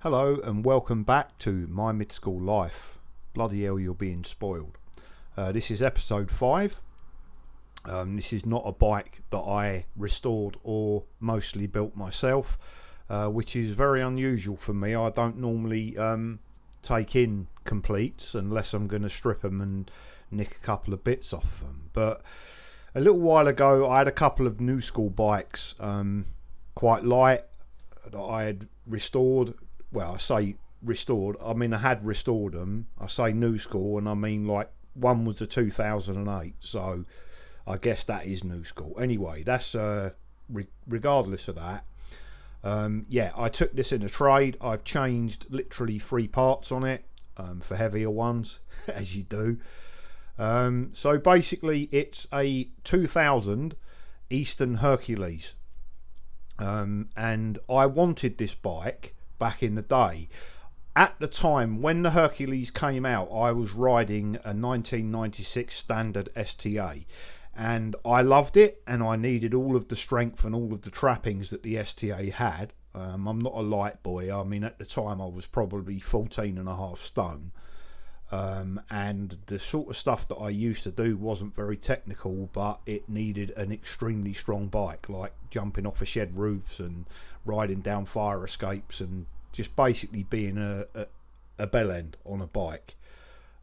Hello and welcome back to my mid-school life. Bloody hell, you're being spoiled. This is episode 5. This is not a bike that I restored or mostly built myself, which is very unusual for me. I don't normally take in completes unless I'm going to strip them and nick a couple of bits off them. But a little while ago I had a couple of new school bikes, quite light, that I had restored. Well, I say restored, I mean I had restored them. I say new school and I mean like one was a 2008, so I guess that is new school. Anyway, that's regardless of that. Yeah, I took this in a trade. I've changed literally 3 parts on it, for heavier ones as you do. So basically it's a 2000 Eastern Hercules, and I wanted this bike back in the day. At the time when the Hercules came out, I was riding a 1996 standard STA and I loved it, and I needed all of the strength and all of the trappings that the STA had. I'm not a light boy. I mean, at the time I was probably 14.5 stone, and the sort of stuff that I used to do wasn't very technical, but it needed an extremely strong bike, like jumping off of shed roofs and riding down fire escapes and just basically being a bell end on a bike.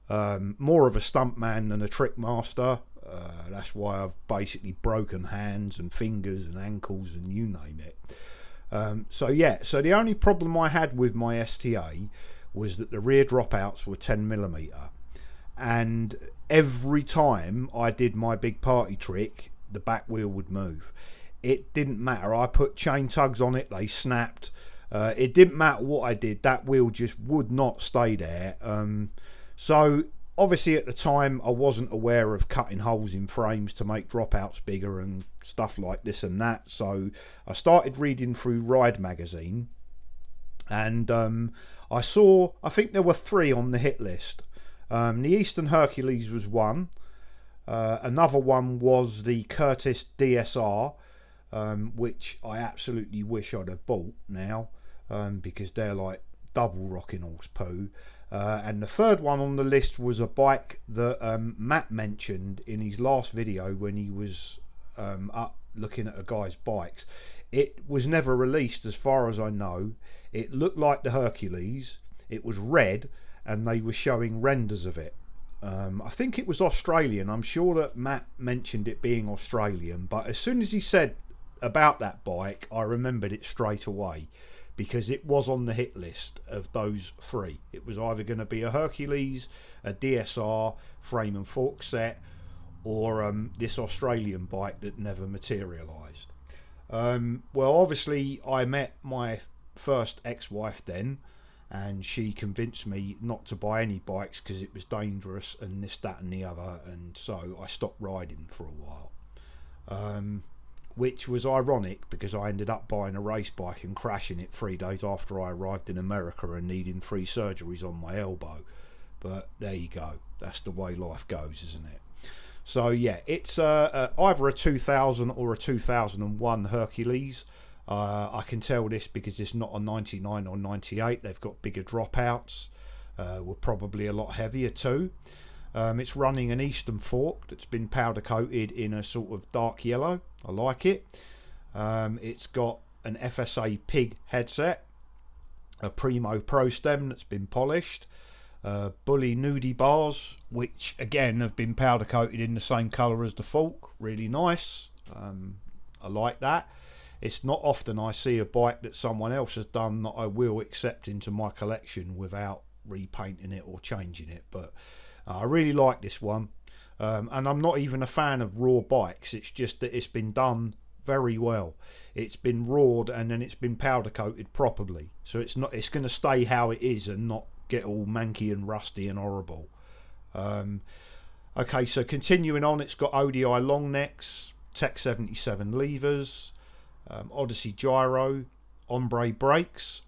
More of a stunt man than a trick master. That's why I've basically broken hands and fingers and ankles and you name it. So the only problem I had with my STA was that the rear dropouts were 10mm, and every time I did my big party trick the back wheel would move. It didn't matter, I put chain tugs on it, they snapped. It didn't matter what I did, that wheel just would not stay there. So obviously at the time I wasn't aware of cutting holes in frames to make dropouts bigger and stuff like this and that, so I started reading through Ride magazine, and I think there were 3 on the hit list. The Eastern Hercules was one. Another one was the Curtis DSR, which I absolutely wish I'd have bought now, because they're like double rocking horse poo. And the third one on the list was a bike that Matt mentioned in his last video when he was up looking at a guy's bikes. It was never released as far as I know. It looked like the Hercules, it was red, and they were showing renders of it. I think it was Australian. I'm sure that Matt mentioned it being Australian, but as soon as he said about that bike I remembered it straight away, because it was on the hit list of those 3. It was either going to be a Hercules, a DSR frame and fork set, or this Australian bike that never materialised. Well, obviously I met my first ex-wife then, and she convinced me not to buy any bikes because it was dangerous and this, that and the other, and so I stopped riding for a while. Which was ironic because I ended up buying a race bike and crashing it 3 days after I arrived in America and needing 3 surgeries on my elbow. But there you go, that's the way life goes, isn't it? So yeah, it's either a 2000 or a 2001 Hercules. I can tell this because it's not a 99 or 98. They've got bigger dropouts, were probably a lot heavier too. It's running an Eastern fork that's been powder coated in a sort of dark yellow. I like it. It's got an FSA pig headset, a Primo Pro stem that's been polished, Bully nudie bars, which again have been powder coated in the same colour as the fork. Really nice. I like that. It's not often I see a bike that someone else has done that I will accept into my collection without repainting it or changing it, but I really like this one. And I'm not even a fan of raw bikes, it's just that it's been done very well. It's been rawed and then it's been powder coated properly, so it's going to stay how it is and not get all manky and rusty and horrible. Okay, so continuing on, it's got ODI long necks, Tech 77 levers, Odyssey gyro, Ombre brakes,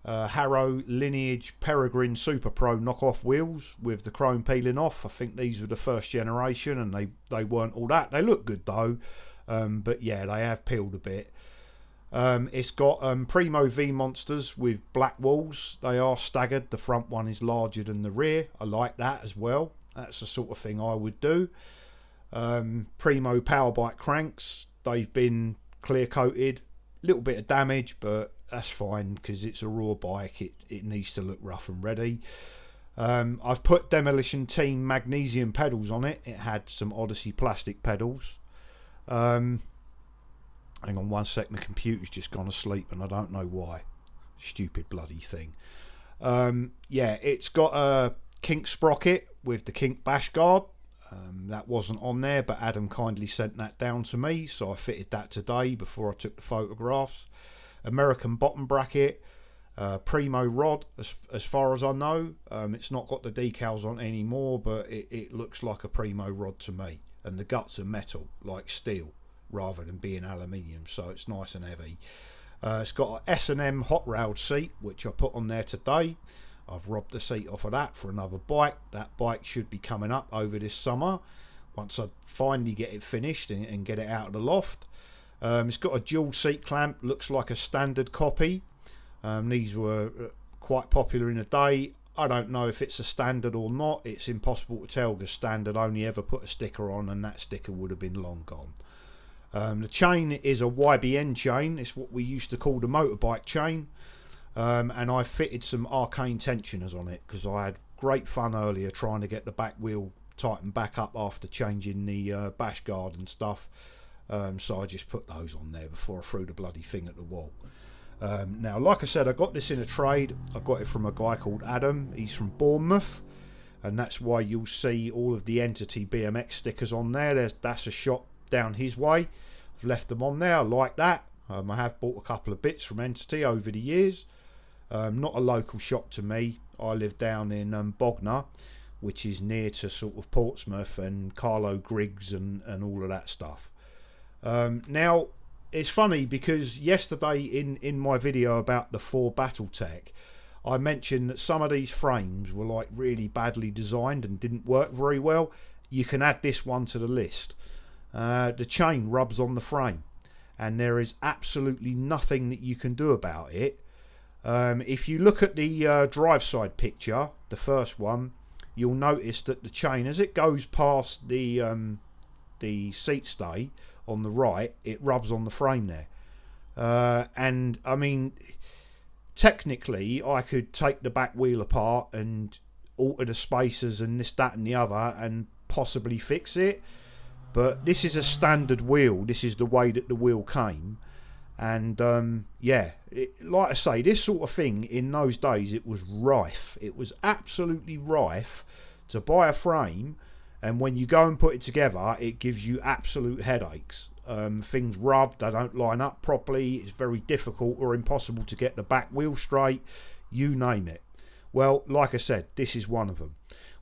Harrow Lineage Peregrine Super Pro knockoff wheels with the chrome peeling off. I think these were the first generation and they weren't all that. They look good though, but yeah, they have peeled a bit. It's got Primo V monsters with black walls. They are staggered. The front one is larger than the rear. I like that as well. That's the sort of thing I would do. Primo power bike cranks. They've been clear coated. Little bit of damage, but that's fine because it's a raw bike. It needs to look rough and ready. I've put Demolition Team magnesium pedals on it. It had some Odyssey plastic pedals. Hang on one sec, my computer's just gone asleep and I don't know why. Stupid bloody thing. Yeah, it's got a kink sprocket with the kink bash guard. That wasn't on there, but Adam kindly sent that down to me, so I fitted that today before I took the photographs. American bottom bracket, Primo rod, as far as I know. It's not got the decals on anymore, but it looks like a Primo rod to me. And the guts are metal, like steel, rather than being aluminium, so it's nice and heavy. It's got an S&M hot railed seat, which I put on there today. I've robbed the seat off of that for another bike. That bike should be coming up over this summer once I finally get it finished and get it out of the loft. It's got a dual seat clamp, looks like a standard copy. These were quite popular in the day. I don't know if it's a standard or not. It's impossible to tell because standard only ever put a sticker on, and that sticker would have been long gone. The chain is a YBN chain. It's what we used to call the motorbike chain. And I fitted some arcane tensioners on it because I had great fun earlier trying to get the back wheel tightened back up after changing the bash guard and stuff. So I just put those on there before I threw the bloody thing at the wall. Now, like I said, I got this in a trade. I got it from a guy called Adam. He's from Bournemouth, and that's why you'll see all of the Entity BMX stickers on there. That's a shot down his way. I've left them on there. I like that. I have bought a couple of bits from Entity over the years. Not a local shop to me. I live down in Bognor, which is near to sort of Portsmouth and Carlo Griggs and all of that stuff. Now, it's funny because yesterday in my video about the 4 Battletech, I mentioned that some of these frames were like really badly designed and didn't work very well. You can add this one to the list. The chain rubs on the frame and there is absolutely nothing that you can do about it. If you look at the drive side picture, the first one, you'll notice that the chain, as it goes past the seat stay on the right, it rubs on the frame there. And I mean, technically I could take the back wheel apart and alter the spacers and this, that and the other and possibly fix it, but this is a standard wheel. This is the way that the wheel came. And yeah, like I say, this sort of thing in those days, it was rife. It was absolutely rife to buy a frame, and when you go and put it together, it gives you absolute headaches. Things rub, they don't line up properly, it's very difficult or impossible to get the back wheel straight, you name it. Well, like I said, this is one of them,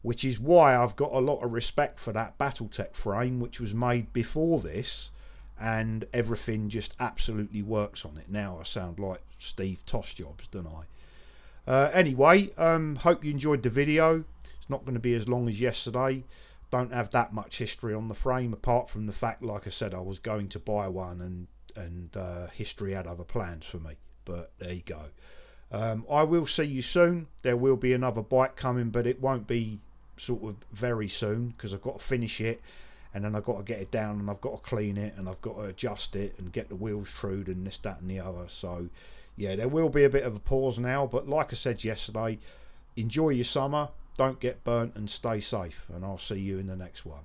which is why I've got a lot of respect for that Battletech frame, which was made before this, and everything just absolutely works on it. Now I sound like Steve Tossjobs, don't I? Anyway, hope you enjoyed the video. It's not going to be as long as yesterday. Don't have that much history on the frame, apart from the fact, like I said, I was going to buy one and history had other plans for me, but there you go. I will see you soon. There will be another bike coming, but it won't be sort of very soon because I've got to finish it, and then I've got to get it down and I've got to clean it and I've got to adjust it and get the wheels trued and this, that and the other. So yeah, there will be a bit of a pause now, but like I said yesterday, enjoy your summer, don't get burnt and stay safe, and I'll see you in the next one.